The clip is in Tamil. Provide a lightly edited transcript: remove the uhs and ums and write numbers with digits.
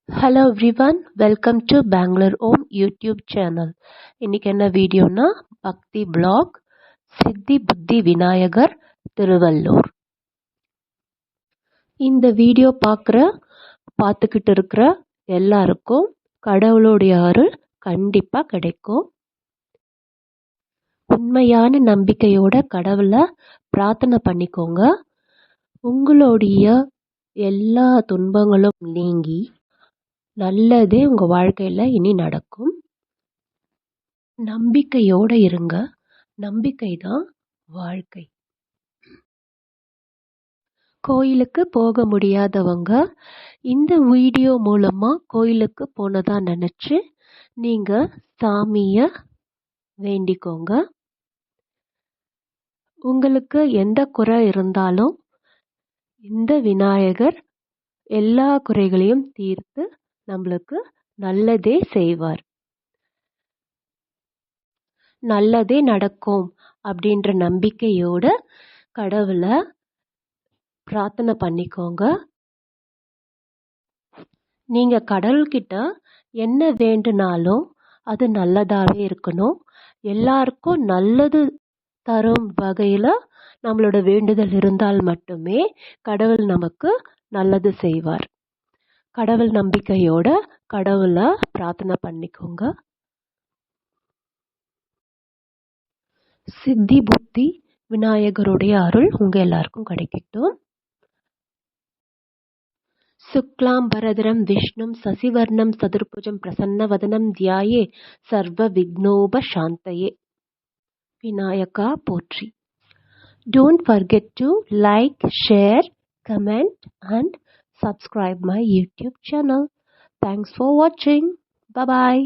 Hello everyone, welcome to Bangalore Home YouTube channel. இன்னைக்கு என்ன வீடியோனா பக்தி blog சித்தி புத்தி விநாயகர் திருவள்ளூர். இந்த வீடியோ பார்த்துக்கிட்டு இருக்கிற எல்லாருக்கும் கடவுளுடைய அருள் கண்டிப்பா கிடைக்கும். உண்மையான நம்பிக்கையோட கடவுளை பிரார்த்தனை பண்ணிக்கோங்க. உங்களுடைய எல்லா துன்பங்களும் நீங்கி நல்லதே உங்க வாழ்க்கையில இனி நடக்கும். நம்பிக்கையோட இருங்க. நம்பிக்கை தான் வாழ்க்கை. கோயிலுக்கு போக முடியாதவங்க இந்த வீடியோ மூலமா கோயிலுக்கு போனதா நினைச்சு நீங்க சாமிய வேண்டிக்கோங்க. உங்களுக்கு எந்த குறை இருந்தாலும் இந்த விநாயகர் எல்லா குறைகளையும் தீர்த்து நம்மளுக்கு நல்லதே செய்வார். நல்லதே நடக்கும் அப்படின்ற நம்பிக்கையோட கடவுளை பிரார்த்தனை பண்ணிக்கோங்க. நீங்க கடவுள்கிட்ட என்ன வேண்டுனாலும் அது நல்லதாவே இருக்கணும். எல்லாருக்கும் நல்லது தரும் வகையில நம்மளோட வேண்டுதல் இருந்தால் மட்டுமே கடவுள் நமக்கு நல்லது செய்வார். கடவுள் நம்பிக்கையோட கடவுளை பிரார்த்தனை பண்ணிக்கோங்க. சித்தி புத்தி விநாயகருடைய அருள் உங்க எல்லாருக்கும் கிடைக்கட்டும். சுக்லாம் பரதரம் விஷ்ணும் சசிவர்ணம் சதுர்புஜம் பிரசன்னவதனம் தியாயே சர்வ விக்னோப சாந்தயே. விநாயகா போற்றி. Don't forget to like, share, comment and subscribe my YouTube channel. Thanks for watching. Bye bye.